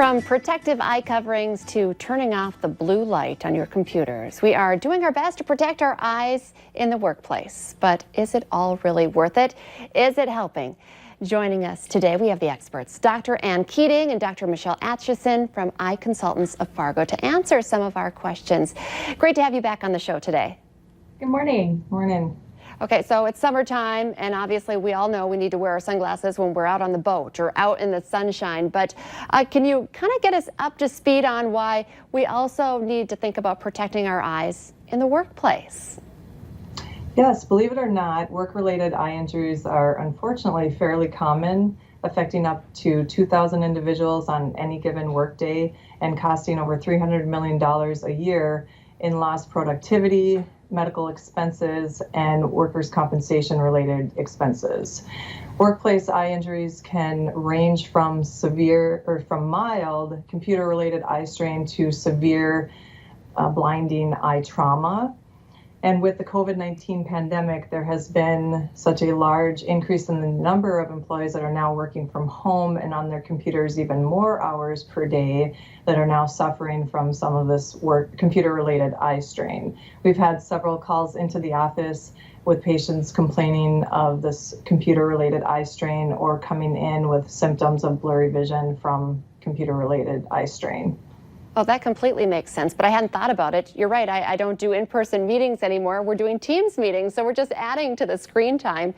From protective eye coverings to turning off the blue light on your computers, we are doing our best to protect our eyes in the workplace. But is it all really worth it? Is it helping? Joining us today, we have the experts, Dr. Ann Keating and Dr. Michelle Atchison from Eye Consultants of Fargo to answer some of our questions. Great to have you back on the show today. Good morning. Morning. Okay, so it's summertime, and obviously we all know we need to wear our sunglasses when we're out on the boat or out in the sunshine, but can you kind of get us up to speed on why we also need to think about protecting our eyes in the workplace? Yes, believe it or not, work-related eye injuries are unfortunately fairly common, affecting up to 2,000 individuals on any given workday and costing over $300 million a year in lost productivity, medical expenses, and workers' compensation related expenses. Workplace eye injuries can range from severe or from mild computer related eye strain to severe blinding eye trauma. And with the COVID-19 pandemic, there has been such a large increase in the number of employees that are now working from home and on their computers even more hours per day that are now suffering from some of this computer-related eye strain. We've had several calls into the office with patients complaining of this computer-related eye strain or coming in with symptoms of blurry vision from computer-related eye strain. Oh, that completely makes sense, but I hadn't thought about it. You're right, I don't do in-person meetings anymore. We're doing Teams meetings, so we're just adding to the screen time.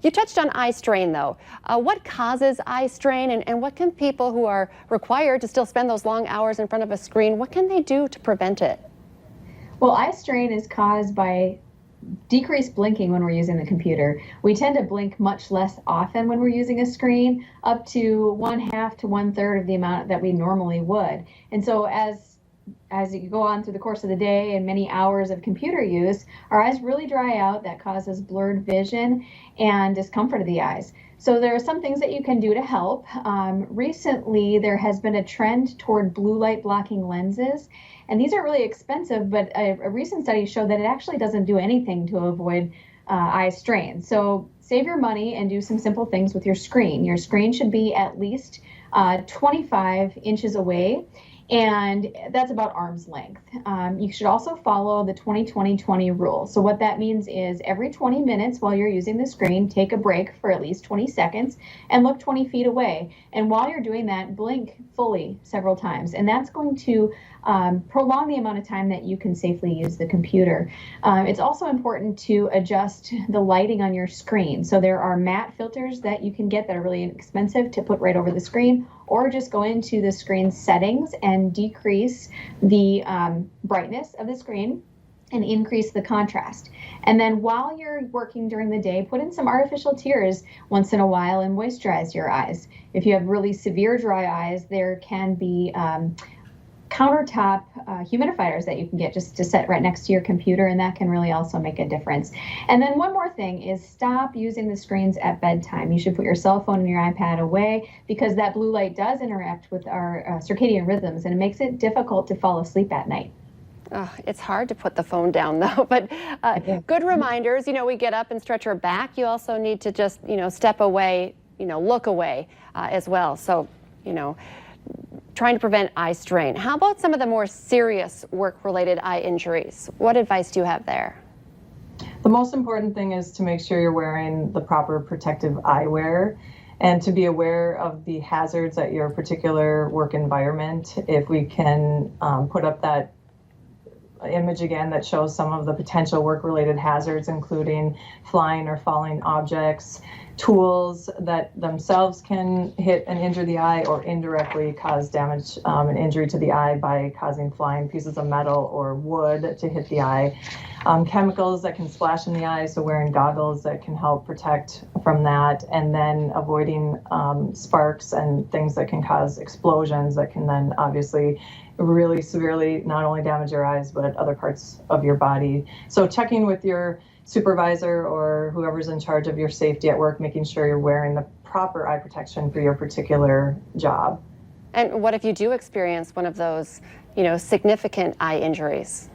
You touched on eye strain, though. What causes eye strain, and what can people who are required to still spend those long hours in front of a screen, what can they do to prevent it? Well, eye strain is caused by decreased blinking when we're using the computer. We tend to blink much less often when we're using a screen, up to 1/2 to 1/3 of the amount that we normally would. And so as you go on through the course of the day and many hours of computer use, our eyes really dry out. That causes blurred vision and discomfort of the eyes. So there are some things that you can do to help. Recently, there has been a trend toward blue light blocking lenses. And these are really expensive, but a recent study showed that it actually doesn't do anything to avoid eye strain. So save your money and do some simple things with your screen. Your screen should be at least 25 inches away, and that's about arm's length. You should also follow the 20-20-20 rule. So what that means is every 20 minutes while you're using the screen, take a break for at least 20 seconds and look 20 feet away. And while you're doing that, blink fully several times. And that's going to prolong the amount of time that you can safely use the computer. It's also important to adjust the lighting on your screen. So there are matte filters that you can get that are really inexpensive to put right over the screen, or just go into the screen settings and decrease the brightness of the screen and increase the contrast. And then while you're working during the day, put in some artificial tears once in a while and moisturize your eyes. If you have really severe dry eyes, there can be countertop humidifiers that you can get just to set right next to your computer, and that can really also make a difference. And then one more thing is stop using the screens at bedtime. You should put your cell phone and your iPad away, because that blue light does interact with our circadian rhythms, and it makes it difficult to fall asleep at night. Oh, it's hard to put the phone down, though, but good reminders. You know, we get up and stretch our back. You also need to just, step away, look away as well. So, trying to prevent eye strain. How about some of the more serious work-related eye injuries? What advice do you have there? The most important thing is to make sure you're wearing the proper protective eyewear and to be aware of the hazards at your particular work environment. If we can put up that image again that shows some of the potential work-related hazards, including flying or falling objects, tools that themselves can hit and injure the eye or indirectly cause damage and injury to the eye by causing flying pieces of metal or wood to hit the eye. Chemicals that can splash in the eye, so wearing goggles that can help protect from that, and then avoiding sparks and things that can cause explosions that can then obviously really severely not only damage your eyes but other parts of your body. So checking with your supervisor or whoever's in charge of your safety at work, making sure you're wearing the proper eye protection for your particular job. And what if you do experience one of those, significant eye injuries?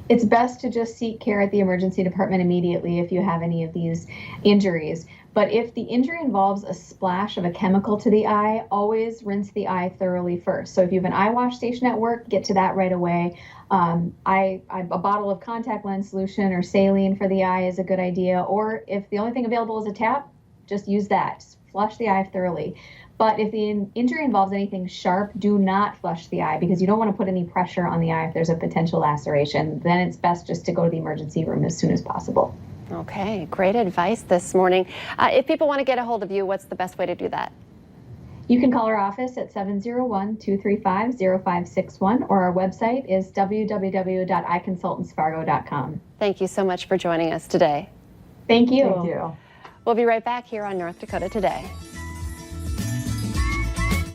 It's best to just seek care at the emergency department immediately if you have any of these injuries. But if the injury involves a splash of a chemical to the eye, always rinse the eye thoroughly first. So if you have an eye wash station at work, get to that right away. A bottle of contact lens solution or saline for the eye is a good idea. Or if the only thing available is a tap, just use that. Just flush the eye thoroughly. But if the injury involves anything sharp, do not flush the eye because you don't want to put any pressure on the eye if there's a potential laceration. Then it's best just to go to the emergency room as soon as possible. Okay, great advice this morning. If people want to get a hold of you, what's the best way to do that? You can call our office at 701-235-0561 or our website is www.eyeconsultantsfargo.com. Thank you so much for joining us today. Thank you. Thank you. We'll be right back here on North Dakota Today.